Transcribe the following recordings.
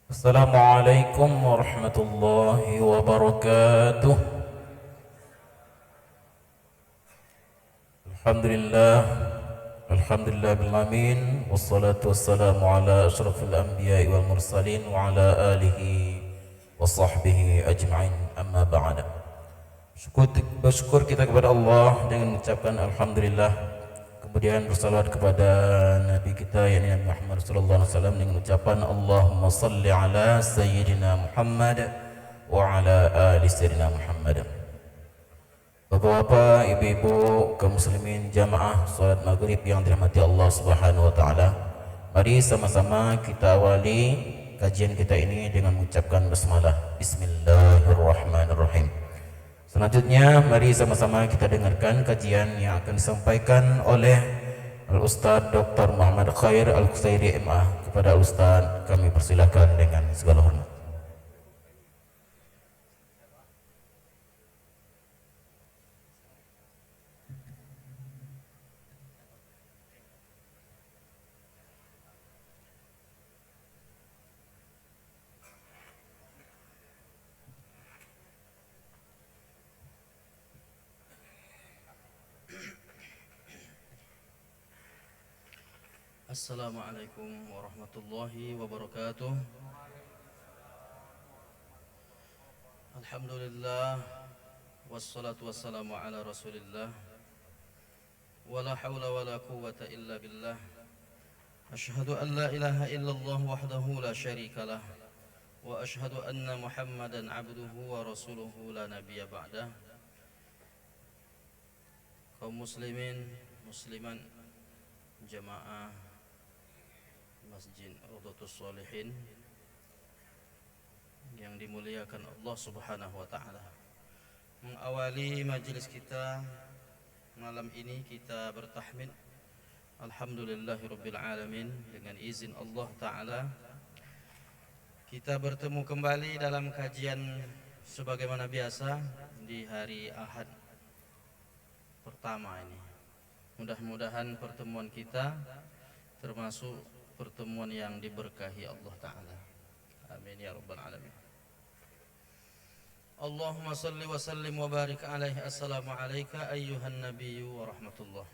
Assalamualaikum warahmatullahi wabarakatuh. Alhamdulillah, alhamdulillah bil alamin, wassalatu wassalamu ala asyrafil anbiya'i wal mursalin wa ala alihi wa sahbihi ajma'in. Amma ba'da. Bersyukur kita kepada Allah dengan mengucapkan alhamdulillah. Kemudian bersalawat kepada Nabi kita yakni Nabi Muhammad sallallahu alaihi wasallam dengan ucapan Allahumma salli ala sayyidina Muhammad wa ala ali sayyidina Muhammad. Bapak-bapak, ibu-ibu, kaum muslimin jamaah salat maghrib yang dirahmati Allah Subhanahu wa taala. Mari sama-sama kita awali kajian kita ini dengan mengucapkan basmalah. Bismillahirrahmanirrahim. Selanjutnya mari sama-sama kita dengarkan kajian yang akan disampaikan oleh Al-Ustaz Dr. Muhammad Khair Al-Qusairi MA. Kepada Al-Ustaz kami persilakan dengan segala hormat. Assalamualaikum warahmatullahi wabarakatuh. Alhamdulillah, wassalatu wassalamu ala rasulillah, wala hawla wala quwwata illa billah. Ashhadu an la ilaha illallah wahdahu la syarika lah, wa ashhadu anna muhammadan abduhu wa rasuluhu la nabiyya ba'dah. Kaum muslimin, musliman, jamaah Masjid Rawdatus Shalihin yang dimuliakan Allah Subhanahu wa taala. Mengawali majelis kita malam ini kita bertahmid alhamdulillahirabbil alamin. Dengan izin Allah taala kita bertemu kembali dalam kajian sebagaimana biasa di hari Ahad pertama ini. Mudah-mudahan pertemuan kita termasuk pertemuan yang diberkahi Allah Ta'ala. Amin ya rabbal alamin. Allahumma salli wa sallim wa barik alaihi. Assalamu alayka ayyuhan nabiyyu wa rahmatullah.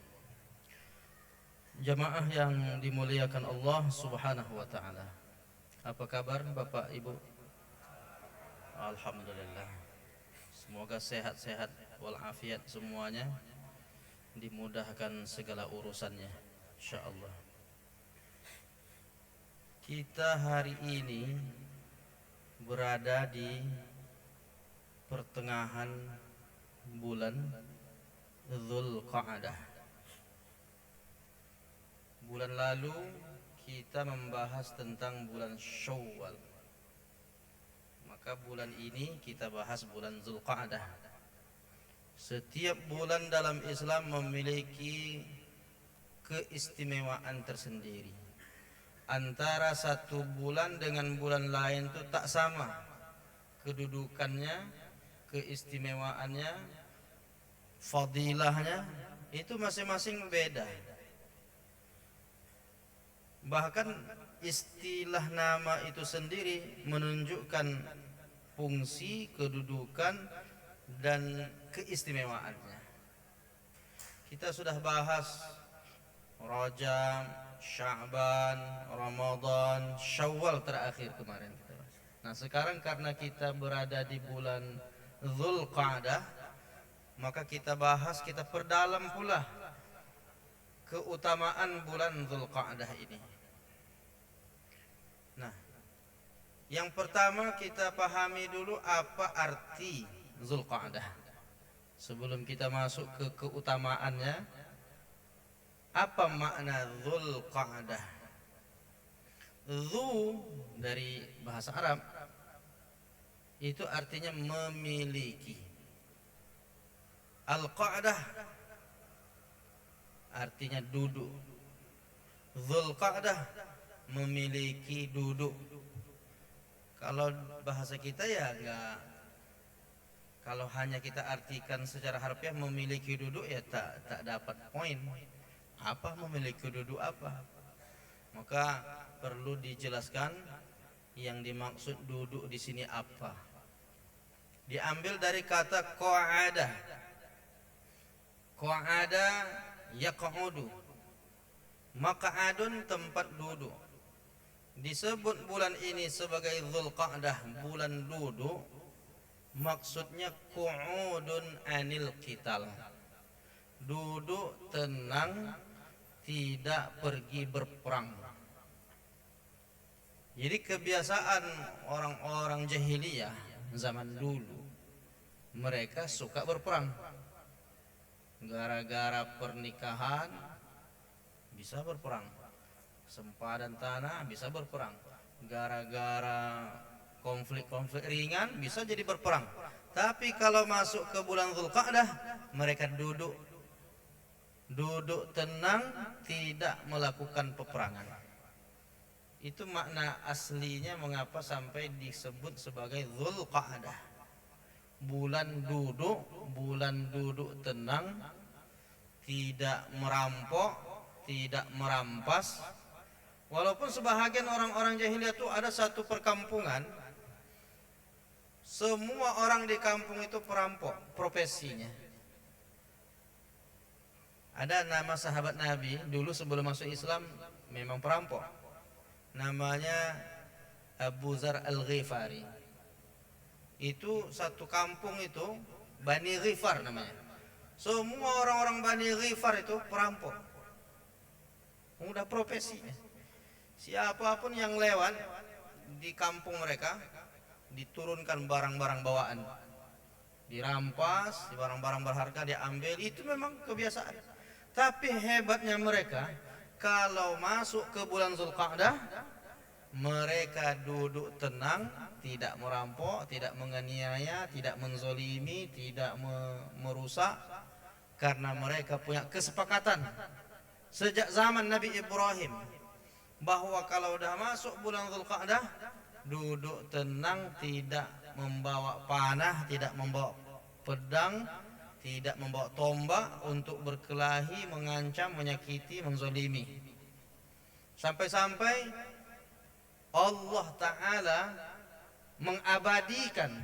Jamaah yang dimuliakan Allah Subhanahu wa ta'ala, apa kabar Bapak Ibu? Alhamdulillah. Semoga sehat-sehat walafiat semuanya, dimudahkan segala urusannya insyaallah. Kita hari ini berada di pertengahan bulan Dzulqa'dah. Bulan lalu kita membahas tentang bulan Syawal. Maka bulan ini kita bahas bulan Dzulqa'dah. Setiap bulan dalam Islam memiliki keistimewaan tersendiri. Antara satu bulan dengan bulan lain itu tak sama kedudukannya, keistimewaannya, fadilahnya, itu masing-masing beda. Bahkan istilah nama itu sendiri menunjukkan fungsi, kedudukan, dan keistimewaannya. Kita sudah bahas Rajab, Sya'ban, Ramadan, Syawal terakhir kemarin kita bahas. Nah sekarang karena kita berada di bulan Dzulqa'dah, maka kita bahas, kita perdalam pula keutamaan bulan Dzulqa'dah ini. Nah, yang pertama kita pahami dulu apa arti Dzulqa'dah. Sebelum kita masuk ke keutamaannya, apa makna Dzulqa'dah? Dzu dari bahasa Arab itu artinya memiliki. Al-Qa'dah artinya duduk. Dzulqa'dah memiliki duduk. Kalau bahasa kita ya enggak, kalau hanya kita artikan secara harfiah memiliki duduk ya tak dapat poin. Apa memiliki duduk apa? Maka perlu dijelaskan Yang dimaksud duduk di sini apa? Diambil dari kata qa'ada. Qa'ada yaq'udu. Maq'adun tempat duduk. Disebut bulan ini sebagai Dzulqa'dah, bulan duduk. Maksudnya qu'udun anil qital. Duduk tenang, tidak pergi berperang. Jadi kebiasaan orang-orang jahiliyah zaman dulu, mereka suka berperang. Gara-gara pernikahan bisa berperang, sempadan tanah bisa berperang, gara-gara konflik-konflik ringan bisa jadi berperang. Tapi kalau masuk ke bulan Dzulqa'dah, mereka duduk tenang, tidak melakukan peperangan. Itu makna aslinya mengapa sampai disebut sebagai Dzulqa'dah. Bulan duduk tenang, tidak merampok, tidak merampas. Walaupun sebahagian orang-orang jahiliyah itu ada satu perkampungan, semua orang di kampung itu perampok profesinya. Ada nama sahabat Nabi dulu sebelum masuk Islam memang perampok. Namanya Abu Dzar Al-Ghifari. Itu satu kampung itu Bani Ghifar namanya. Semua orang-orang Bani Ghifar itu perampok. Udah profesinya. Siapapun yang lewat di kampung mereka diturunkan barang-barang bawaan, dirampas, barang-barang berharga diambil. Itu memang kebiasaan. Tapi hebatnya mereka, kalau masuk ke bulan Dzulqa'dah, mereka duduk tenang, tidak merampok, tidak menganiaya, tidak menzolimi, tidak merusak, karena mereka punya kesepakatan sejak zaman Nabi Ibrahim bahwa kalau udah masuk bulan Dzulqa'dah, duduk tenang, tidak membawa panah, tidak membawa pedang, tidak membawa tombak untuk berkelahi, mengancam, menyakiti, menzolimi. Sampai-sampai Allah Ta'ala mengabadikan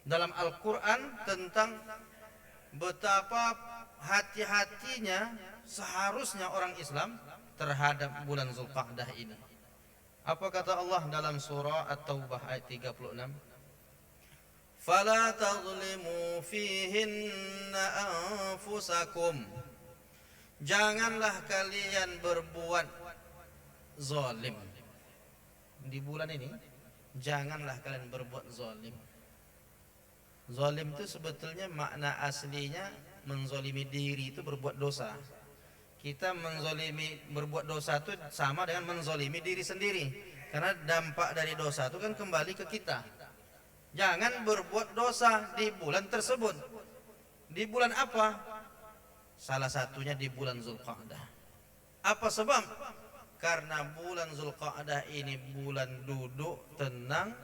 dalam Al-Quran tentang betapa hati-hatinya seharusnya orang Islam terhadap bulan Dzulqa'dah ini. Apa kata Allah dalam surah At-Taubah ayat 36? Fala tazlimu fihinna anfusakum. Janganlah kalian berbuat zalim di bulan ini. Janganlah kalian berbuat zalim. Zalim itu sebetulnya makna aslinya menzalimi diri, itu berbuat dosa. Kita menzalimi, berbuat dosa itu sama dengan menzalimi diri sendiri, karena dampak dari dosa itu kan kembali ke kita. Jangan berbuat dosa di bulan tersebut. Di bulan apa? Salah satunya di bulan Dzulqa'dah. Apa sebab? Karena bulan Dzulqa'dah ini bulan duduk tenang,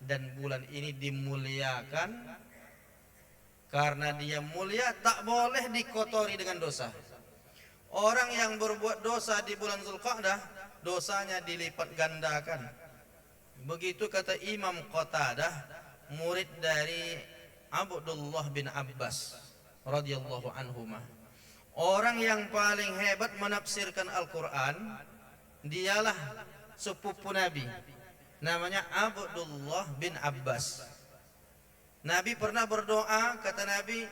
dan bulan ini dimuliakan. Karena dia mulia, tak boleh dikotori dengan dosa. Orang yang berbuat dosa di bulan Dzulqa'dah, dosanya dilipat gandakan. Begitu kata Imam Qatadah, murid dari Abdullah bin Abbas radhiyallahu anhuma. Orang yang paling hebat menafsirkan Al-Quran, dialah sepupu Nabi, namanya Abdullah bin Abbas. Nabi pernah berdoa, kata Nabi,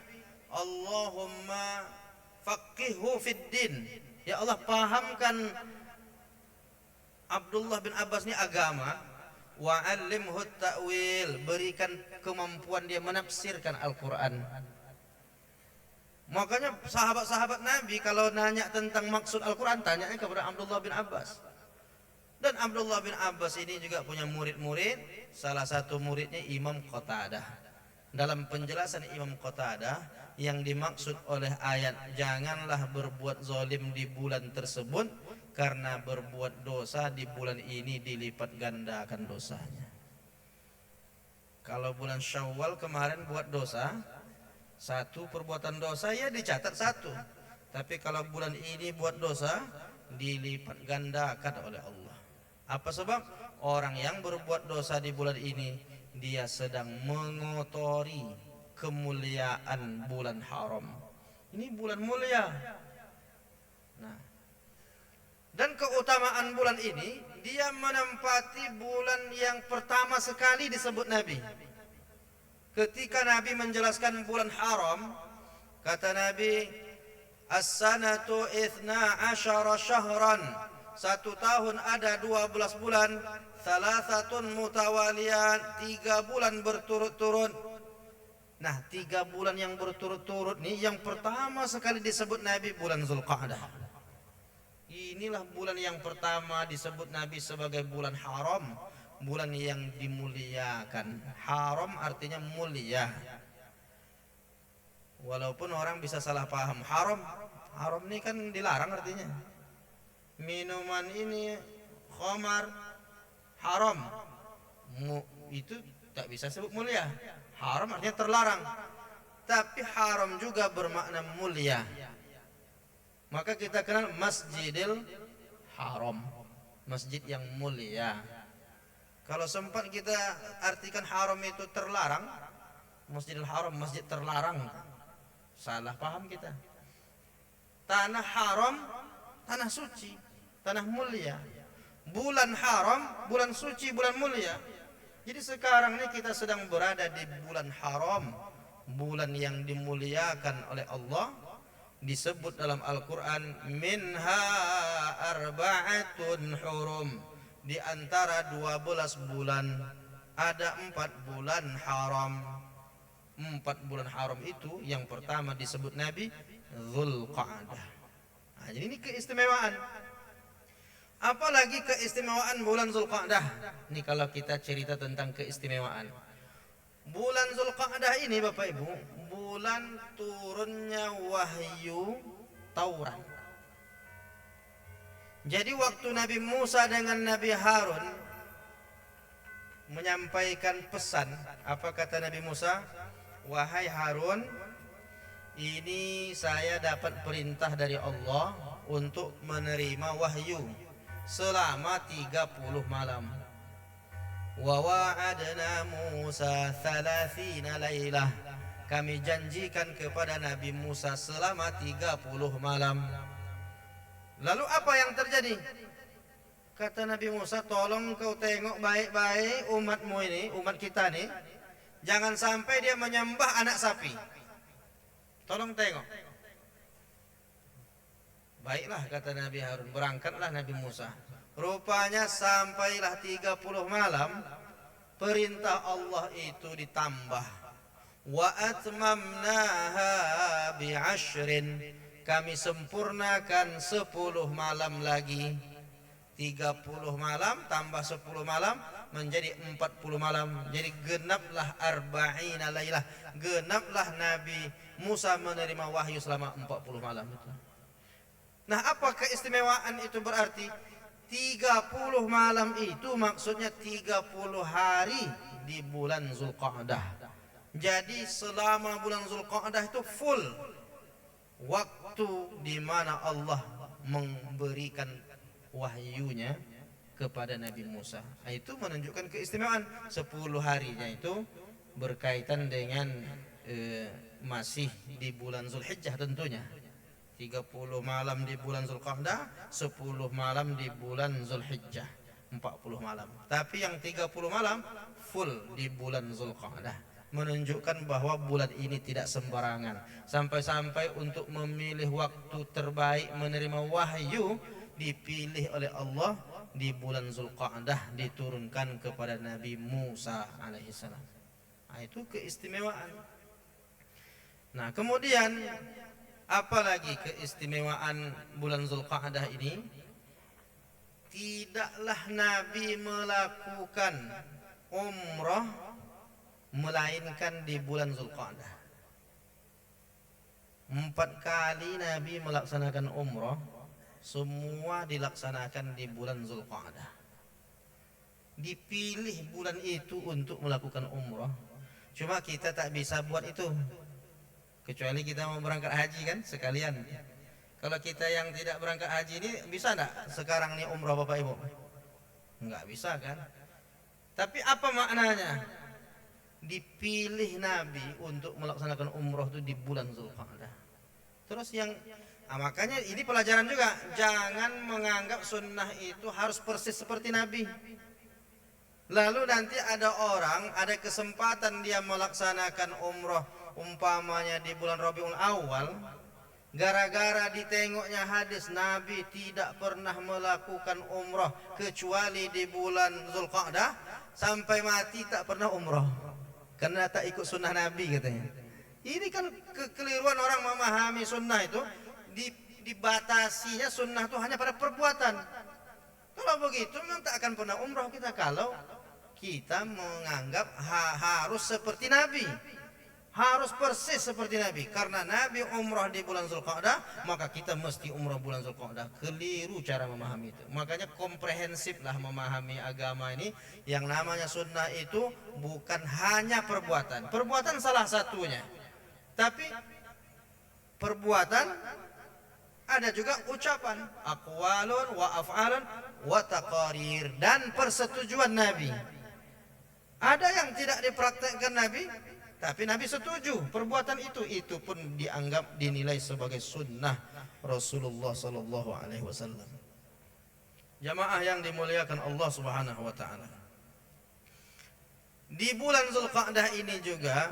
Allahumma faqihhu fid din. Ya Allah, pahamkan Abdullah bin Abbas ini agama, wa 'allimhu ta'wil, berikan kemampuan dia menafsirkan Al-Quran. Makanya sahabat-sahabat Nabi kalau nanya tentang maksud Al-Quran, tanyanya kepada Abdullah bin Abbas. Dan Abdullah bin Abbas ini juga punya murid-murid. Salah satu muridnya Imam Qatadah. Dalam penjelasan Imam Qatadah, yang dimaksud oleh ayat janganlah berbuat zalim di bulan tersebut, karena berbuat dosa di bulan ini dilipat gandakan dosanya. Kalau bulan Syawal kemarin buat dosa, satu perbuatan dosa ya dicatat satu. Tapi kalau bulan ini buat dosa, dilipat gandakan oleh Allah. Apa sebab? orang yang berbuat dosa di bulan ini, dia sedang mengotori kemuliaan bulan haram. Ini bulan mulia. Nah, dan keutamaan bulan ini, dia menempati bulan yang pertama sekali disebut Nabi. Ketika Nabi menjelaskan bulan haram, kata Nabi, as-sanatu 12 syahran. Satu tahun ada 12 bulan. Thalathatun mutawaliyat, 3 bulan berturut-turut. Nah, 3 bulan yang berturut-turut nih, yang pertama sekali disebut Nabi bulan Zulqa'dah. Inilah bulan yang pertama disebut Nabi sebagai bulan haram, bulan yang dimuliakan. Haram artinya mulia. Walaupun orang bisa salah paham, haram ini kan dilarang artinya. Minuman ini khamar haram, itu tak bisa sebut mulia. Haram artinya terlarang, tapi haram juga bermakna mulia. Maka kita kenal Masjidil Haram, masjid yang mulia. Kalau sempat kita artikan haram itu terlarang, Masjidil Haram masjid terlarang, salah paham kita. Tanah haram, tanah suci, tanah mulia. Bulan haram, bulan suci, bulan mulia. Jadi sekarang ini kita sedang berada di bulan haram, bulan yang dimuliakan oleh Allah. Disebut dalam Al-Quran, minha arba'atun hurum. Di antara 12 bulan ada 4 bulan haram. 4 bulan haram itu yang pertama disebut Nabi Zulqa'dah. Nah, jadi ini keistimewaan. Apalagi keistimewaan bulan Zulqa'dah. Ini kalau kita cerita tentang keistimewaan bulan Zulqa'dah ini, Bapak Ibu, bulan turunnya wahyu Taurat. Jadi waktu Nabi Musa dengan Nabi Harun menyampaikan pesan, apa kata Nabi Musa? Wahai Harun, ini saya dapat perintah dari Allah untuk menerima wahyu selama 30 malam. Wa wa'adna Musa 30 lailah. Kami janjikan kepada Nabi Musa selama 30 malam. Lalu apa yang terjadi? Kata Nabi Musa, tolong kau tengok baik-baik umatmu ini, umat kita nih, jangan sampai dia menyembah anak sapi. Tolong tengok. Baiklah, kata Nabi Harun, berangkatlah Nabi Musa. Rupanya sampailah 30 malam, perintah Allah itu ditambah. Wa atmamnaha bi'ashrin. Kami sempurnakan 10 malam lagi. 30 malam tambah 10 malam menjadi 40 malam. Jadi genaplah arba'ina lailah. Genaplah Nabi Musa menerima wahyu selama 40 malam itu. Nah, apa keistimewaan itu berarti? 30 malam itu maksudnya 30 hari di bulan Zulqa'dah. Jadi selama bulan Zulqa'dah itu full waktu di mana Allah memberikan wahyunya kepada Nabi Musa. Nah, itu menunjukkan keistimewaan. 10 harinya itu berkaitan dengan masih di bulan Zulhijjah tentunya. 30 malam di bulan Zulqa'dah, 10 malam di bulan Zulhijjah, 40 malam. Tapi yang 30 malam full di bulan Zulqa'dah, menunjukkan bahwa bulan ini tidak sembarangan. Sampai-sampai untuk memilih waktu terbaik menerima wahyu dipilih oleh Allah di bulan Zulqa'dah, diturunkan kepada Nabi Musa alaihissalam. Nah, itu keistimewaan. Nah, kemudian apalagi keistimewaan bulan Zulqa'dah ini? Tidaklah Nabi melakukan umrah melainkan di bulan Zulqa'dah. 4 kali Nabi melaksanakan umrah, semua dilaksanakan di bulan Zulqa'dah. Dipilih bulan itu untuk melakukan umrah. Cuma kita tak bisa buat itu, kecuali kita mau berangkat haji kan sekalian. Kalau kita yang tidak berangkat haji ini bisa enggak sekarang nih umrah Bapak Ibu? Enggak bisa kan? Tapi apa maknanya? Dipilih Nabi untuk melaksanakan umroh itu di bulan Zulqa'dah. Terus makanya ini pelajaran juga, jangan menganggap sunnah itu harus persis seperti Nabi. Lalu nanti ada orang, ada kesempatan dia melaksanakan umroh umpamanya di bulan Rabiul Awal, gara-gara ditengoknya hadis Nabi tidak pernah melakukan umroh kecuali di bulan Zulqa'dah, sampai mati tak pernah umroh karena tak ikut sunnah Nabi katanya. Ini kan kekeliruan orang memahami sunnah itu. Dibatasinya sunnah itu hanya pada perbuatan. Kalau begitu memang tak akan pernah umroh kita, kalau kita menganggap harus seperti Nabi, harus persis seperti Nabi. Karena Nabi umroh di bulan Zulqa'dah, maka kita mesti umroh bulan Zulqa'dah. Keliru cara memahami itu. Makanya komprehensif lah memahami agama ini. Yang namanya sunnah itu bukan hanya perbuatan. Perbuatan salah satunya, tapi perbuatan ada juga ucapan, aqwalun wa af'alun wa taqarir, dan persetujuan Nabi. Ada yang tidak dipraktekkan Nabi, tapi Nabi setuju perbuatan itu pun dianggap dinilai sebagai sunnah Rasulullah sallallahu alaihi wasallam. Jamaah yang dimuliakan Allah Subhanahu wa taala. Di bulan Zulqa'dah ini juga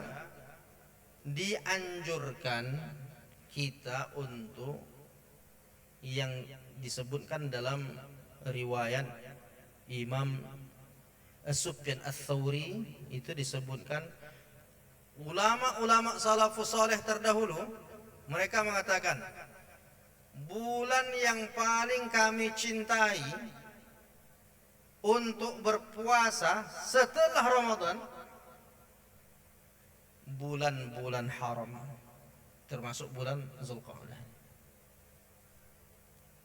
dianjurkan kita untuk yang disebutkan dalam riwayat Imam Sufyan Ats-Tsauri, itu disebutkan ulama-ulama salafus saleh terdahulu mereka mengatakan, bulan yang paling kami cintai untuk berpuasa setelah Ramadan bulan-bulan haram, termasuk bulan Zulqa'dah.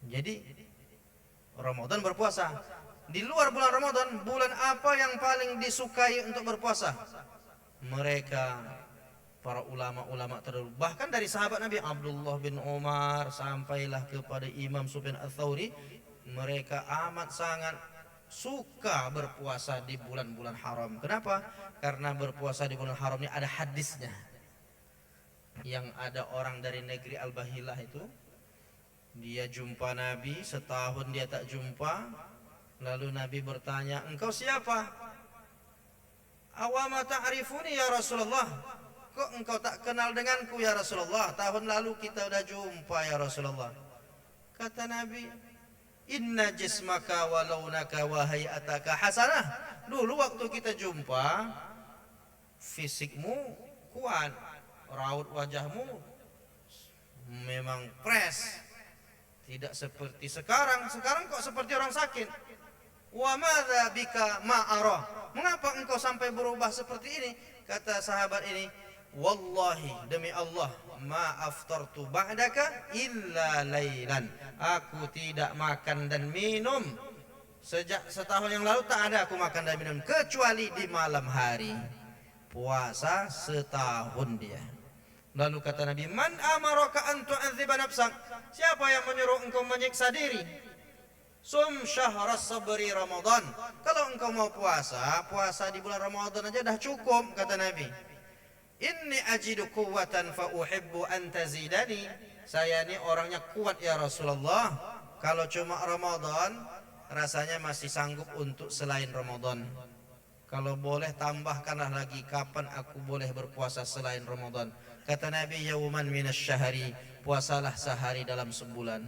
Jadi Ramadan berpuasa. Di luar bulan Ramadan, bulan apa yang paling disukai untuk berpuasa? Mereka para ulama-ulama terdahulu, bahkan dari sahabat Nabi Abdullah bin Umar sampailah kepada Imam Sufyan Ats-Tsauri, mereka amat sangat suka berpuasa di bulan-bulan haram. Kenapa? Karena berpuasa di bulan haram ini ada hadisnya. Yang ada orang dari negeri Al-Bahilah itu, dia jumpa Nabi, setahun dia tak jumpa. Lalu Nabi bertanya, engkau siapa? Awama ta'rifuni ya Rasulullah, kok engkau tak kenal denganku ya Rasulullah? Tahun lalu kita udah jumpa ya Rasulullah. Kata Nabi, inna jismaka wa launaka wa hayataka hasanah. Dulu waktu kita jumpa, fisikmu kuat, raut wajahmu memang fresh, tidak seperti sekarang. Sekarang kok seperti orang sakit. Wa madza bika ma'arah, mengapa engkau sampai berubah seperti ini? Kata sahabat ini, wallahi, demi Allah, ma aftartu ba'daka illa lailan, aku tidak makan dan minum sejak setahun yang lalu, tak ada aku makan dan minum kecuali di malam hari. Puasa setahun dia. Lalu kata Nabi, man amaraka an tu'adziba nafsak, siapa yang menyuruh engkau menyiksa diri? Sum syahras sabri Ramadan, kalau engkau mau puasa, puasa di bulan Ramadan aja dah cukup, kata Nabi. Inni ajidu quwwatan fa uhibbu an tazidani, saya ini orangnya kuat ya Rasulullah, kalau cuma Ramadan rasanya masih sanggup untuk selain Ramadan. Kalau boleh tambahkanlah lagi, kapan aku boleh berpuasa selain Ramadan? Kata Nabi, yauman minasyahri, puasalah sehari dalam sebulan.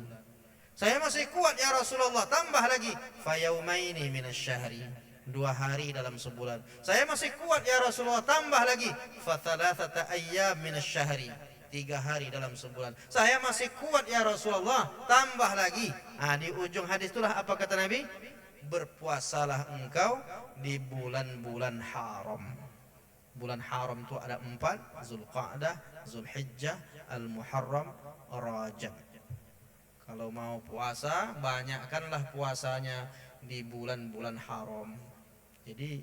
Saya masih kuat ya Rasulullah, tambah lagi, fayaumaini minasyahri, 2 hari dalam sebulan. Saya masih kuat ya Rasulullah, tambah lagi, fathalathata ayyam minasyahri, 3 hari dalam sebulan. Saya masih kuat ya Rasulullah, tambah lagi. Di ujung hadis itulah apa kata Nabi? Berpuasalah engkau di bulan-bulan haram. Bulan haram itu ada 4, Zulqa'dah, Zulhijjah, Al-Muharram, Rajab. Kalau mau puasa, banyakkanlah puasanya di bulan-bulan haram. Jadi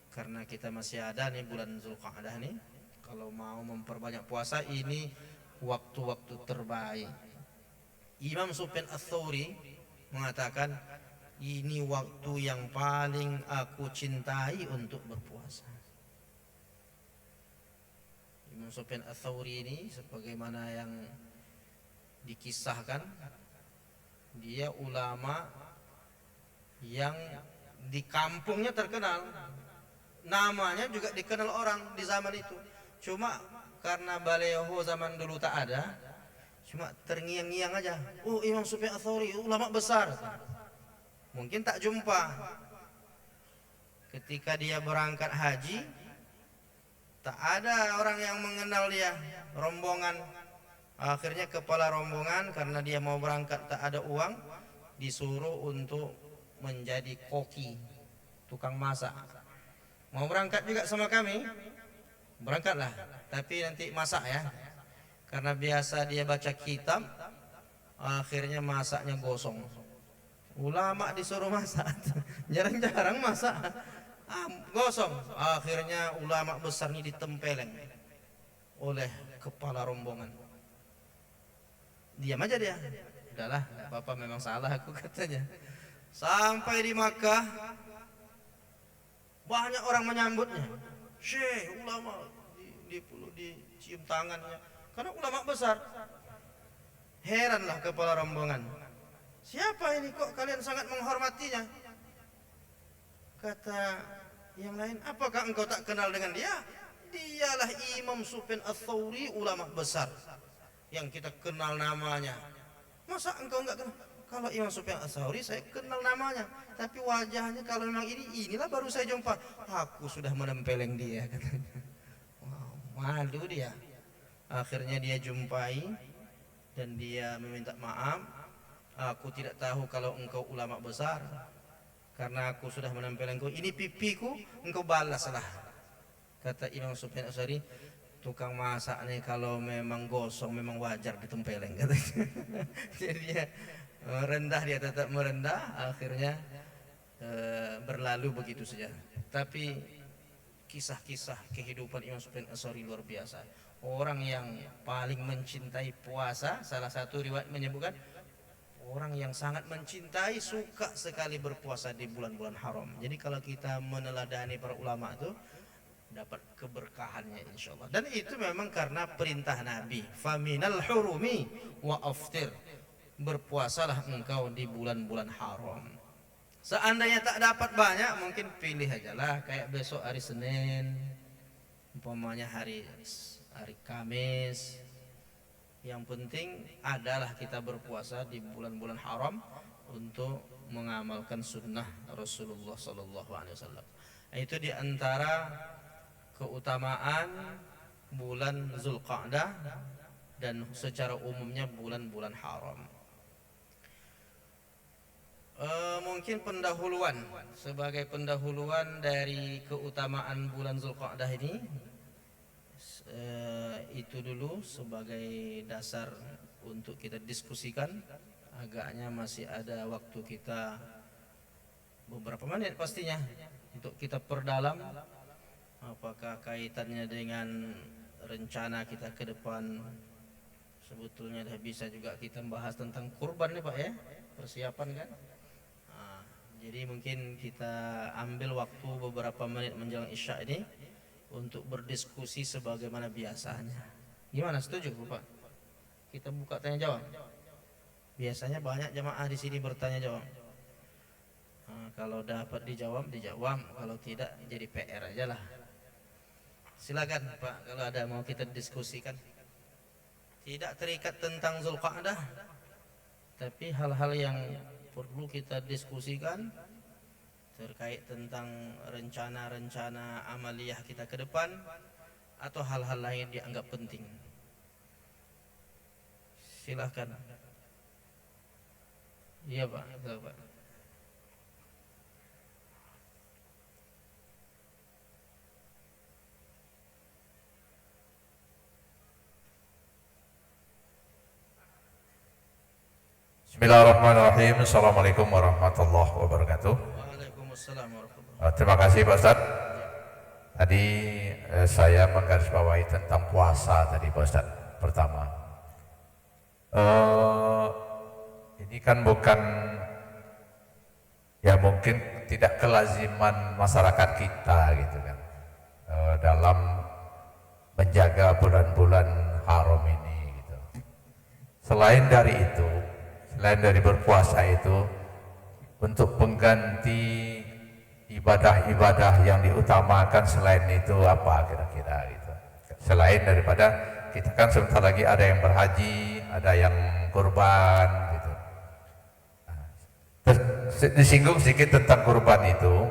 karena kita masih ada nih bulan Zulqa'dah nih, kalau mau memperbanyak puasa, ini waktu-waktu terbaik. Imam Sufyan Ats-Tsauri mengatakan, ini waktu yang paling aku cintai untuk berpuasa. Imam Sufyan Ats-Tsauri ini sebagaimana yang dikisahkan, dia ulama yang di kampungnya terkenal, namanya juga dikenal orang di zaman itu. Cuma karena baleho zaman dulu tak ada, cuma terngiang-ngiang aja. Oh, Imam Sufyan Ats-Tsauri ulama besar. Mungkin tak jumpa. Ketika dia berangkat haji, tak ada orang yang mengenal dia, rombongan. Akhirnya kepala rombongan karena dia mau berangkat tak ada uang, disuruh untuk menjadi koki, tukang masak. Mau berangkat juga sama kami? Berangkatlah, tapi nanti masak ya. Karena biasa dia baca kitab, akhirnya masaknya gosong. Ulama disuruh masak, jarang-jarang masak, gosong. Akhirnya ulama besar ini ditempeleng oleh kepala rombongan. Diam aja dia. Udahlah, gak apa-apa, memang salah aku, katanya. Sampai di Makkah, banyak orang menyambutnya. Syekh, ulama, dicium tangannya. Karena ulama besar. Heranlah kepala rombongan. Siapa ini kok kalian sangat menghormatinya? Kata yang lain, apakah engkau tak kenal dengan dia? Dialah Imam Sufyan Ats-Tsauri, ulama besar yang kita kenal namanya. Masa engkau enggak kenal? Kalau Imam Sufyan Ats-Tsauri saya kenal namanya, tapi wajahnya kalau memang inilah baru saya jumpa. Aku sudah menempeleng dia, katanya. Wow, malu dia. Akhirnya dia jumpai dan dia meminta maaf. Aku tidak tahu kalau engkau ulama besar, karena aku sudah menempel engkau. Ini pipiku, engkau balaslah. Kata Imam Sufyan Ats-Tsauri, tukang masak nih kalau memang gosong memang wajar ditempeleng, katanya. Jadi dia merendah, dia tetap merendah. Akhirnya berlalu begitu saja. Tapi kisah-kisah kehidupan Imam Sufyan Ats-Tsauri luar biasa. Orang yang paling mencintai puasa, salah satu riwayat menyebutkan orang yang sangat mencintai, suka sekali berpuasa di bulan-bulan haram. Jadi kalau kita meneladani para ulama itu dapat keberkahannya insyaallah. Dan itu memang karena perintah Nabi, faminal hurumi wa aftir, berpuasalah engkau di bulan-bulan haram. Seandainya tak dapat banyak, mungkin pilih ajalah kayak besok hari Senin, umpamanya hari Kamis. Yang penting adalah kita berpuasa di bulan-bulan haram untuk mengamalkan sunnah Rasulullah SAW. Itu diantara keutamaan bulan Zulqa'dah dan secara umumnya bulan-bulan haram. Mungkin pendahuluan, sebagai pendahuluan dari keutamaan bulan Zulqa'dah ini, itu dulu sebagai dasar untuk kita diskusikan. Agaknya masih ada waktu kita beberapa menit pastinya untuk kita perdalam apakah kaitannya dengan rencana kita ke depan. Sebetulnya dah bisa juga kita bahas tentang kurban nih Pak ya, persiapan kan. Jadi mungkin kita ambil waktu beberapa menit menjelang Isya ini untuk berdiskusi sebagaimana biasanya. Gimana, setuju Pak? Kita buka tanya jawab. Biasanya banyak jamaah di sini bertanya jawab. Kalau dapat dijawab, kalau tidak jadi PR aja lah. Silakan Pak, kalau ada mau kita diskusikan. Tidak terikat tentang Zulqa'dah, tapi hal-hal yang perlu kita diskusikan terkait tentang rencana-rencana amaliyah kita ke depan atau hal-hal lain dianggap penting. Silahkan. Iya Pak, betul Pak. Bismillahirrahmanirrahim. Assalamualaikum warahmatullahi wabarakatuh. Waalaikumsalam warahmatullahi Terima kasih Pak Ustadz. Tadi saya menggarisbawahi tentang puasa tadi Pak Ustadz. Pertama, ini kan bukan ya mungkin tidak kelaziman masyarakat kita gitu kan dalam menjaga bulan-bulan haram ini gitu. Selain dari itu, selain dari berpuasa itu, untuk pengganti ibadah-ibadah yang diutamakan selain itu apa kira-kira gitu. Selain daripada kita kan sebentar lagi ada yang berhaji, ada yang kurban gitu. Disinggung sedikit tentang kurban itu,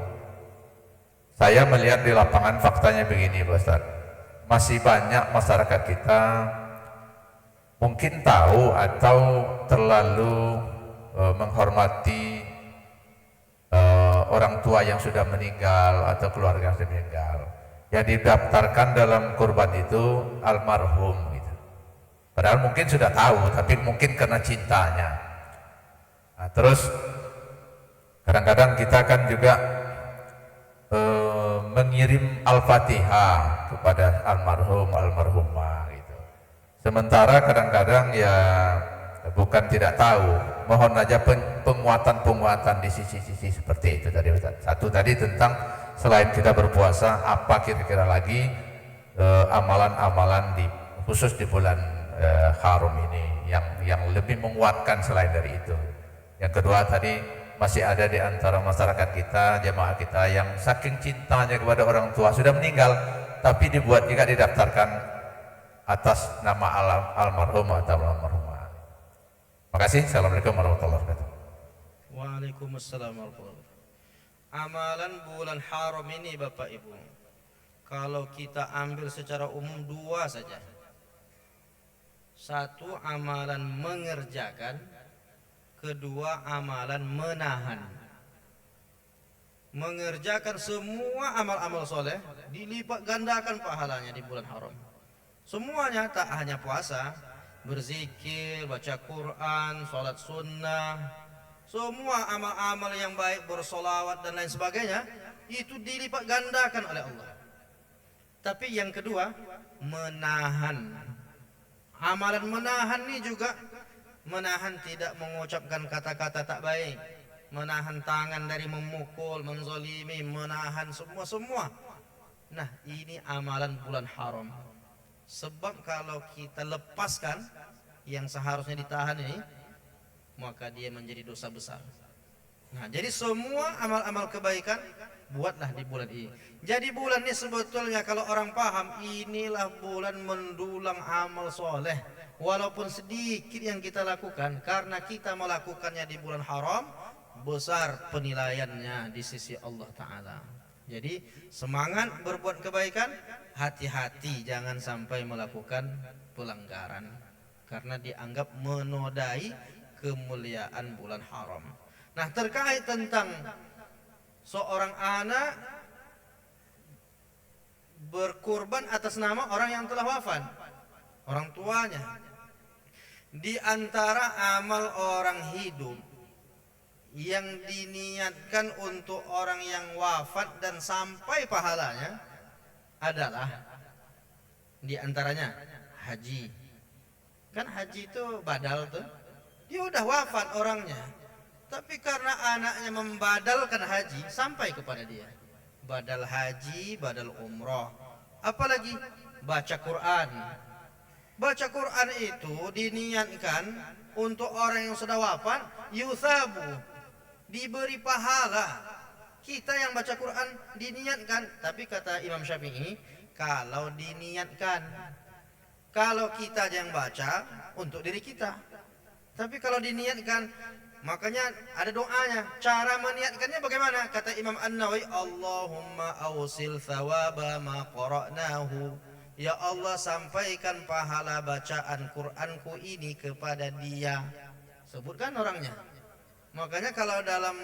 saya melihat di lapangan faktanya begini Pak Ustaz. Masih banyak masyarakat kita mungkin tahu atau terlalu menghormati orang tua yang sudah meninggal atau keluarga yang sudah meninggal. Yang didaftarkan dalam kurban itu almarhum gitu. Padahal mungkin sudah tahu, tapi mungkin karena cintanya. Nah, terus kadang-kadang kita kan juga mengirim Al-Fatihah kepada almarhum, almarhumah gitu. Sementara kadang-kadang ya bukan tidak tahu, mohon aja penguatan-penguatan di sisi-sisi seperti itu tadi Ustaz. Satu tadi tentang selain kita berpuasa, apa kira-kira lagi amalan-amalan khusus di bulan haram ini yang lebih menguatkan selain dari itu. Yang kedua tadi masih ada di antara masyarakat kita, jemaah kita yang saking cintanya kepada orang tua sudah meninggal, tapi dibuat juga didaftarkan atas nama almarhum atau almarhumah. Makasih. Assalamualaikum warahmatullahi wabarakatuh. Waalaikumsalam warahmatullahi wabarakatuh. Amalan bulan haram ini Bapak Ibu, kalau kita ambil secara umum dua saja. Satu, amalan mengerjakan. Kedua, amalan menahan. Mengerjakan semua amal-amal soleh dilipat gandakan pahalanya di bulan haram. Semuanya, tak hanya puasa, berzikir, baca Quran, sholat sunnah, semua amal-amal yang baik, bersolawat dan lain sebagainya, itu dilipat gandakan oleh Allah. Tapi yang kedua, menahan. Amalan menahan ini juga menahan tidak mengucapkan kata-kata tak baik, menahan tangan dari memukul, menzalimi, menahan semua. Nah, ini amalan bulan haram. Sebab kalau kita lepaskan yang seharusnya ditahan ini, maka dia menjadi dosa besar. Nah, jadi semua amal-amal kebaikan buatlah di bulan ini. Jadi bulan ini sebetulnya kalau orang paham, inilah bulan mendulang amal soleh. Walaupun sedikit yang kita lakukan, karena kita melakukannya di bulan haram, besar penilaiannya di sisi Allah Ta'ala. Jadi semangat berbuat kebaikan, hati-hati jangan sampai melakukan pelanggaran, karena dianggap menodai kemuliaan bulan haram. Nah, terkait tentang seorang anak berkurban atas nama orang yang telah wafat, orang tuanya. Di antara amal orang hidup yang diniatkan untuk orang yang wafat dan sampai pahalanya adalah di antaranya haji. Kan haji itu badal tuh. Dia udah wafat orangnya, tapi karena anaknya membadalkan haji sampai kepada dia. Badal haji, badal umroh. Apalagi baca Quran. Baca Quran itu diniatkan untuk orang yang sudah wafat, yusabu, diberi pahala. Kita yang baca Quran diniatkan, tapi kata Imam Syafi'i, kalau diniatkan, kalau kita yang baca untuk diri kita. Tapi kalau diniatkan, makanya ada doanya. Cara meniatkannya bagaimana? Kata Imam An-Nawawi, Allahumma awsil thawaba ma qara'nahu. Ya Allah, sampaikan pahala bacaan Qur'anku ini kepada dia. Sebutkan orangnya. Makanya kalau dalam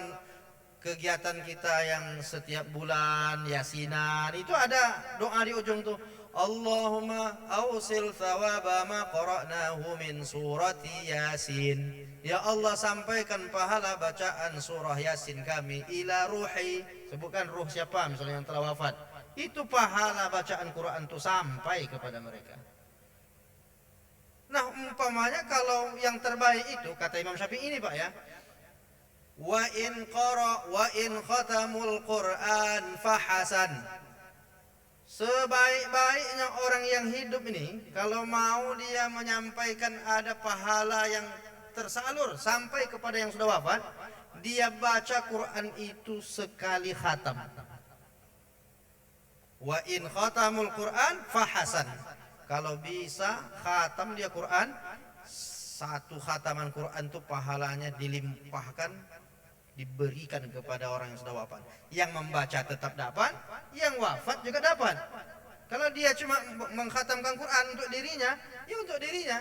kegiatan kita yang setiap bulan yasinan, itu ada doa di ujung tuh, Allahumma awsil thawaba ma qara'nahu min surati Yasin. Ya Allah, sampaikan pahala bacaan surah Yasin kami ila ruhi. Sebutkan ruh siapa misalnya yang telah wafat. Itu pahala bacaan Quran itu sampai kepada mereka. Nah, umpamanya kalau yang terbaik itu, kata Imam Syafi'i ini Pak ya, wa in khatamul Qur'an fahasan. Sebaik-baiknya orang yang hidup ini, kalau mau dia menyampaikan ada pahala yang tersalur sampai kepada yang sudah wafat, dia baca Quran itu sekali khatam. Wa in khatamul Quran fahasan. Kalau bisa khatam dia Quran, satu khataman Quran itu pahalanya dilimpahkan, diberikan kepada orang yang sudah wafat. Yang membaca tetap dapat, yang wafat juga dapat. Kalau dia cuma mengkhatamkan Quran untuk dirinya, ya untuk dirinya.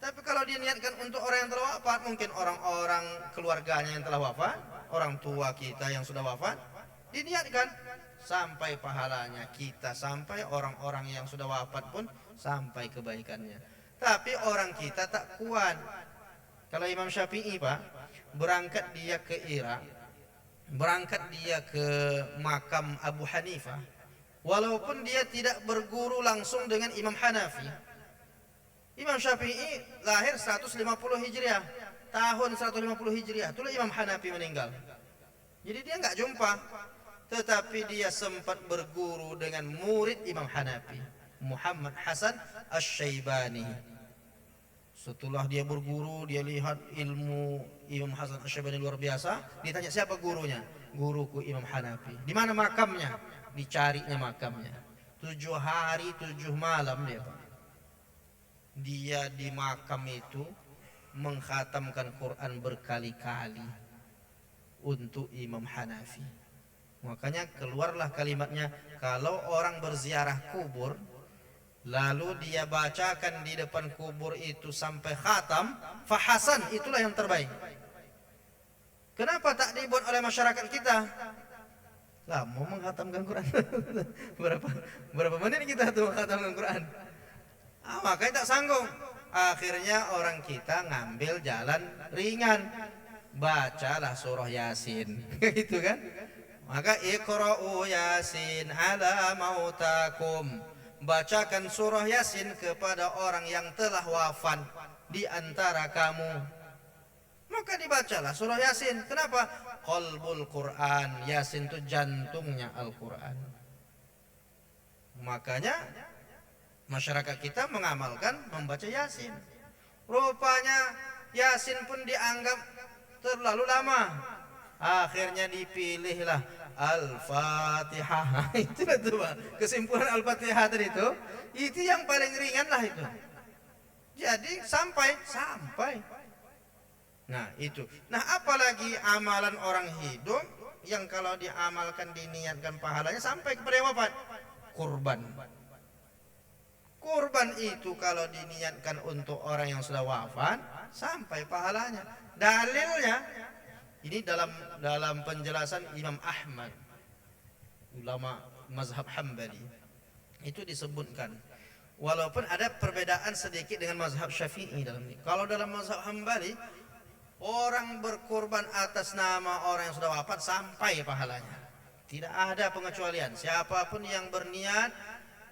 Tapi kalau dia niatkan untuk orang yang telah wafat, mungkin orang-orang keluarganya yang telah wafat, orang tua kita yang sudah wafat, diniatkan sampai pahalanya kita, sampai orang-orang yang sudah wafat pun sampai kebaikannya. Tapi orang kita tak kuat. Kalau Imam Syafi'i, Pak, berangkat dia ke Irak, berangkat dia ke makam Abu Hanifah, walaupun dia tidak berguru langsung dengan Imam Hanafi. Imam Syafi'i lahir 150 Hijriah, tahun 150 Hijriah itulah Imam Hanafi meninggal. Jadi dia nggak jumpa, tetapi dia sempat berguru dengan murid Imam Hanafi, Muhammad Hasan Asy-Syaibani. Setelah dia berguru, dia lihat ilmu Imam Hasan Asy-Syaibani luar biasa. Ditanya siapa gurunya? Guruku Imam Hanafi. Di mana makamnya? Dicarinya makamnya. 7 hari 7 malam dia, Pak. Dia di makam itu mengkhatamkan Quran berkali-kali untuk Imam Hanafi. Makanya keluarlah kalimatnya, kalau orang berziarah kubur lalu dia bacakan di depan kubur itu sampai khatam, fahasan, itulah yang terbaik. Kenapa tak dibuat oleh masyarakat kita? Lah mau menghatamkan Quran berapa menit kita tuh menghatamkan Quran? Makanya tak sanggup. Akhirnya orang kita ngambil jalan ringan, bacalah surah Yasin. Gitu kan? Maka iqra'u Yasin ala mautakum, bacakan surah Yasin kepada orang yang telah wafat di antara kamu. Maka dibacalah surah Yasin. Kenapa? Qalbul Quran, Yasin itu jantungnya Al-Quran. Makanya masyarakat kita mengamalkan membaca Yasin. Rupanya Yasin pun dianggap terlalu lama. Akhirnya dipilihlah Al-Fatihah. Itulah tuh, Pak. Kesimpulan Al-Fatihah tadi itu yang paling ringan lah itu. Jadi sampai. Nah itu. Nah apalagi amalan orang hidup yang kalau diamalkan diniatkan pahalanya sampai kepada yang wafat. Kurban itu kalau diniatkan untuk orang yang sudah wafat sampai pahalanya. Dalilnya ini dalam penjelasan Imam Ahmad, ulama mazhab Hambali, itu disebutkan. Walaupun ada perbedaan sedikit dengan mazhab Syafi'i dalam ini. Kalau dalam mazhab Hambali, orang berkurban atas nama orang yang sudah wafat sampai pahalanya. Tidak ada pengecualian. Siapapun yang berniat,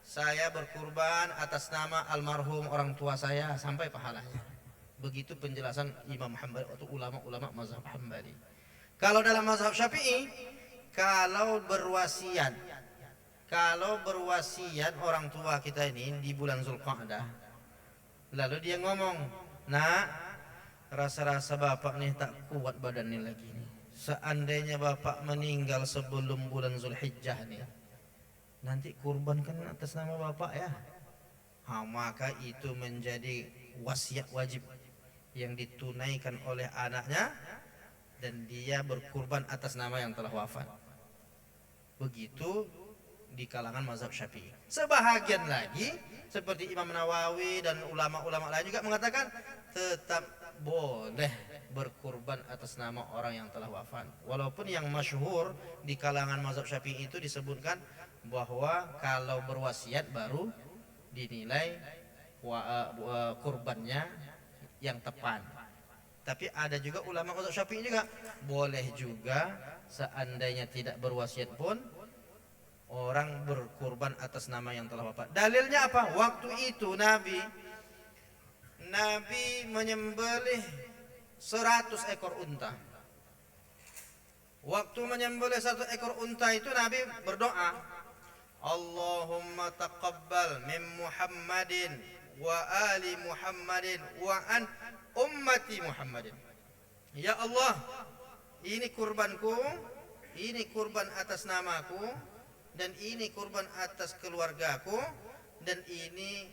saya berkurban atas nama almarhum orang tua saya, sampai pahalanya. Begitu penjelasan Imam Hambali atau ulama-ulama mazhab Hambali. Kalau dalam mazhab Syafi'i, kalau berwasiat orang tua kita ini di bulan Zulqa'dah, lalu dia ngomong, "Nak, rasa-rasa bapak nih tak kuat badannya lagi nih. Seandainya bapak meninggal sebelum bulan Zulhijjah nih, nanti kurbankan atas nama bapak ya." Maka itu menjadi wasiat wajib yang ditunaikan oleh anaknya, dan dia berkurban atas nama yang telah wafat. Begitu di kalangan mazhab Syafi'i. Sebahagian lagi seperti Imam Nawawi dan ulama-ulama lain juga mengatakan tetap boleh berkurban atas nama orang yang telah wafat. Walaupun yang masyhur di kalangan mazhab Syafi'i itu disebutkan bahwa kalau berwasiat baru dinilai kurbannya yang tepat. Tapi ada juga ulama mazhab Syafi'i juga boleh juga seandainya tidak berwasiat pun orang berkurban atas nama yang telah wafat. Dalilnya apa? Waktu itu Nabi menyembelih 100 ekor unta. Waktu menyembelih satu ekor unta itu Nabi berdoa, Allahumma taqabbal min Muhammadin wa ali Muhammadin wa an ummati Muhammadin. Ya Allah, ini kurbanku, ini kurban atas namaku, dan ini kurban atas keluargaku, dan ini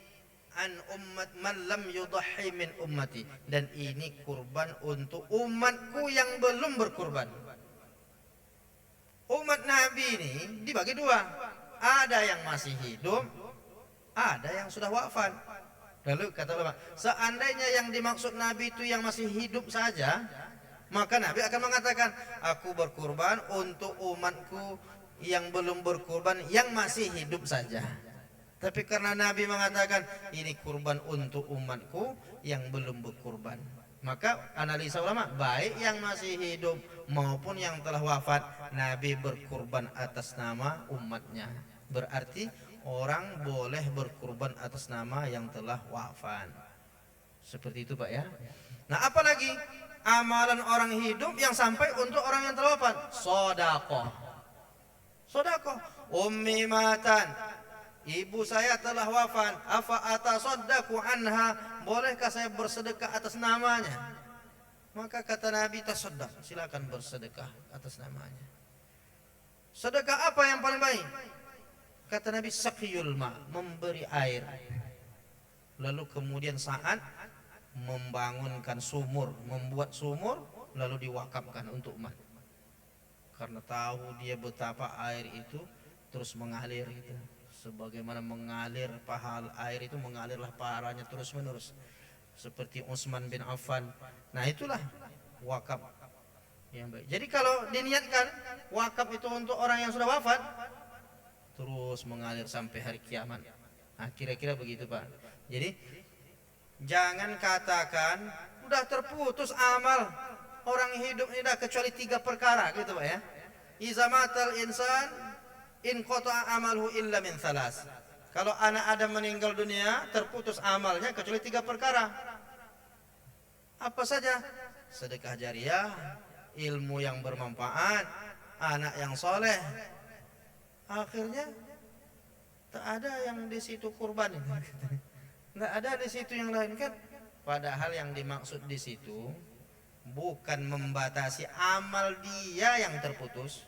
an ummat man lam yudhi min ummati, dan ini kurban untuk umatku yang belum berkurban. Umat Nabi ini dibagi dua, ada yang masih hidup, ada yang sudah wafat. Lalu kata ulama, seandainya yang dimaksud Nabi itu yang masih hidup saja, maka Nabi akan mengatakan, aku berkurban untuk umatku yang belum berkurban, yang masih hidup saja. Tapi karena Nabi mengatakan, ini kurban untuk umatku yang belum berkurban, maka analisa ulama, baik yang masih hidup maupun yang telah wafat, Nabi berkurban atas nama umatnya. Berarti orang boleh berkurban atas nama yang telah wafat. Seperti itu Pak ya. Nah apalagi amalan orang hidup yang sampai untuk orang yang telah wafat. Sodakoh. Sodakoh. Ummi matan, ibu saya telah wafat, afa atasaddaku anha, bolehkah saya bersedekah atas namanya? Maka kata Nabi, tasaddaq, silakan bersedekah atas namanya. Sedekah apa yang paling baik? Kata Nabi, saqiyul ma, memberi air. Lalu kemudian saat membangunkan sumur, membuat sumur, lalu diwakafkan untuk umat. Karena tahu dia betapa air itu terus mengalir gitu. Sebagaimana mengalir pahala air itu, mengalirlah pahalanya terus menerus. Seperti Utsman bin Affan. Nah itulah wakaf yang baik. Jadi kalau diniatkan wakaf itu untuk orang yang sudah wafat, terus mengalir sampai hari kiamat. Nah kira-kira begitu Pak. Jadi jangan katakan udah terputus amal orang hidup ini dah kecuali 3 perkara gitu Pak ya. Iza matal insan in qata'a amaluhu illa min thalas. Kalau anak Adam meninggal dunia, terputus amalnya kecuali 3 perkara. Apa saja? Sedekah jariah, ilmu yang bermanfaat, anak yang soleh. Akhirnya tak ada yang di situ kurban. Nggak ada di situ yang lain kan? Padahal yang dimaksud di situ bukan membatasi amal dia yang terputus.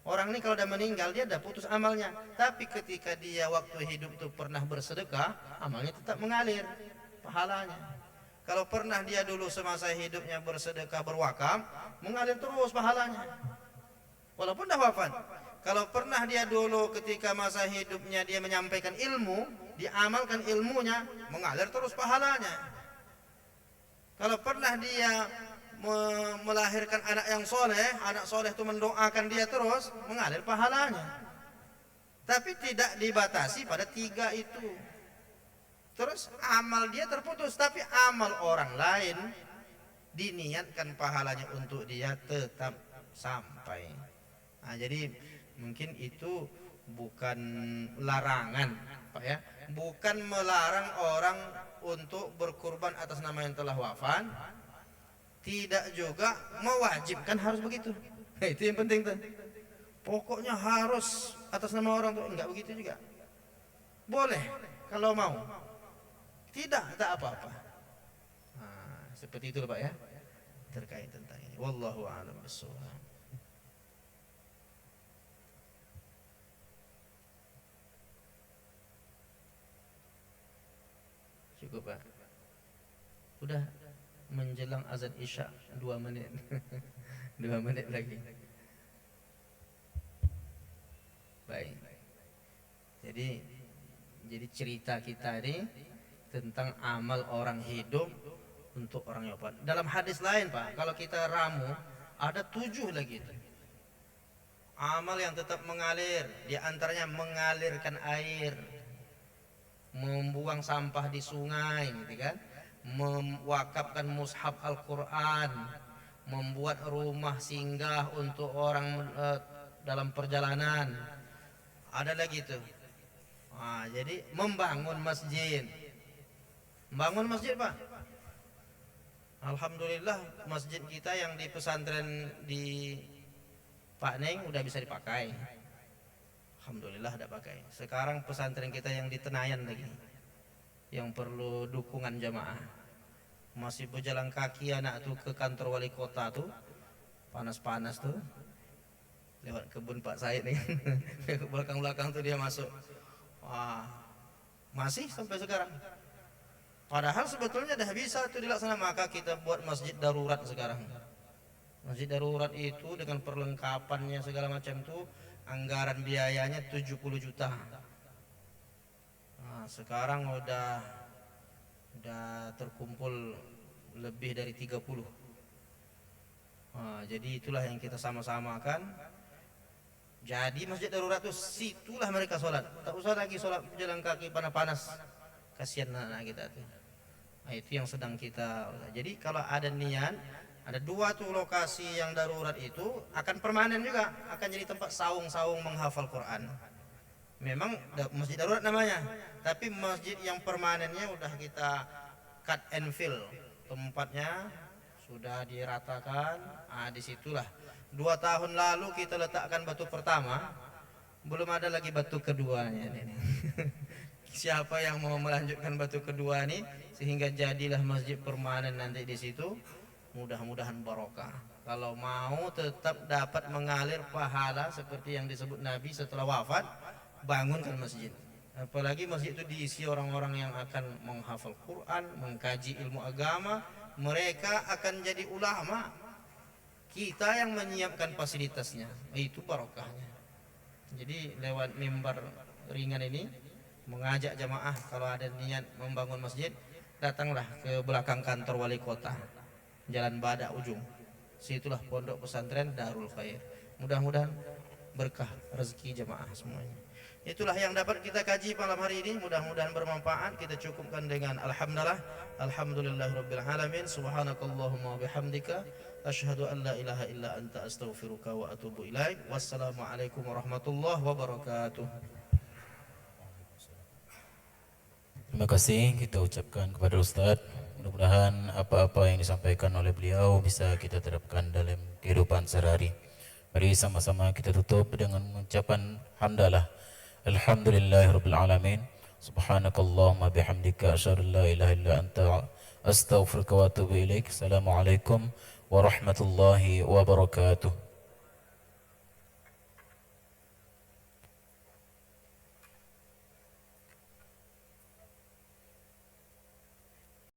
Orang ini kalau udah meninggal dia udah putus amalnya. Tapi ketika dia waktu hidup itu pernah bersedekah, amalnya tetap mengalir pahalanya. Kalau pernah dia dulu semasa hidupnya bersedekah, berwakaf, mengalir terus pahalanya. Walaupun dah wafat. Kalau pernah dia dulu ketika masa hidupnya dia menyampaikan ilmu, diamalkan ilmunya, mengalir terus pahalanya. Kalau pernah dia melahirkan anak yang soleh, anak soleh itu mendoakan dia terus, mengalir pahalanya. Tapi tidak dibatasi pada 3 itu. Terus amal dia terputus, tapi amal orang lain diniatkan pahalanya untuk dia tetap sampai. Nah, jadi mungkin itu bukan larangan, Pak ya. Bukan melarang orang untuk berkurban atas nama yang telah wafat. Tidak juga mewajibkan harus begitu. Nah, itu yang penting tuh. Pokoknya harus atas nama orang tuh, enggak begitu juga. Boleh kalau mau. Tidak, tak apa-apa. Nah, seperti itu Pak ya. Terkait tentang ini. Wallahu a'lam bishawab. Cukup Pak. Udah menjelang azan Isya 2 menit. 2 menit lagi. Baik. Jadi cerita kita ini tentang amal orang hidup untuk orang yang wafat. Dalam hadis lain Pak, kalau kita ramu ada 7 lagi itu. Amal yang tetap mengalir, di antaranya mengalirkan air, membuang sampah di sungai gitu kan, mewakafkan mushaf Al-Quran, membuat rumah singgah untuk orang dalam perjalanan. Ada lagi tuh. Nah, jadi membangun masjid. Bangun masjid Pak. Alhamdulillah masjid kita yang di pesantren di Pak Neng udah bisa dipakai. Alhamdulillah udah pakai. Sekarang pesantren kita yang di Tenayan lagi, yang perlu dukungan jamaah. Masih berjalan kaki anak tuh ke kantor wali kota tuh, panas-panas tuh, lewat kebun Pak Said nih, ke belakang-belakang tuh dia masuk. Wah, masih sampai sekarang. Padahal sebetulnya dah bisa tuh dilaksanakan, maka kita buat masjid darurat sekarang. Masjid darurat itu dengan perlengkapannya segala macam tuh anggaran biayanya 70 juta. Nah, sekarang udah terkumpul lebih dari 30. Nah, jadi itulah yang kita sama-samakan. Jadi masjid darurat itu situlah mereka sholat. Tak usah lagi sholat jalan kaki panas-panas. Kasihan anak kita tuh. Nah, itu yang sedang kita. Jadi kalau ada niat, ada 2 tuh lokasi yang darurat itu akan permanen juga, akan jadi tempat saung-saung menghafal Quran. Memang masjid darurat namanya, tapi masjid yang permanennya udah kita cut and fill, tempatnya sudah diratakan. Ah, disitulah 2 tahun lalu kita letakkan batu pertama, belum ada lagi batu keduanya ini. Siapa yang mau melanjutkan batu kedua nih sehingga jadilah masjid permanen nanti di situ? Mudah-mudahan barokah. Kalau mau tetap dapat mengalir pahala seperti yang disebut Nabi setelah wafat, bangunkan masjid. Apalagi masjid itu diisi orang-orang yang akan menghafal Quran, mengkaji ilmu agama, mereka akan jadi ulama. Kita yang menyiapkan fasilitasnya, itu barokahnya. Jadi lewat mimbar ringan ini mengajak jamaah kalau ada niat membangun masjid, datanglah ke belakang kantor wali kota, Jalan Badak ujung. Situlah pondok pesantren Darul Khair. Mudah-mudahan berkah rezeki jamaah semuanya. Itulah yang dapat kita kaji malam hari ini. Mudah-mudahan bermanfaat. Kita cukupkan dengan alhamdulillah. Alhamdulillahirabbil alamin. Subhanakallahumma bihamdika asyhadu an la ilaha illa anta astaghfiruka wa atubu ilaik. Wassalamualaikum warahmatullahi wabarakatuh. Terima kasih kita ucapkan kepada Ustadz. Mudah-mudahan apa-apa yang disampaikan oleh beliau bisa kita terapkan dalam kehidupan sehari-hari. Mari sama-sama kita tutup dengan ucapan hamdalah. Alhamdulillahirabbil alamin. Subhanakallahumma bihamdika asyhadu an la ilaha illa anta astaghfiruka wa atubu ilaik. Assalamualaikum warahmatullahi wabarakatuh.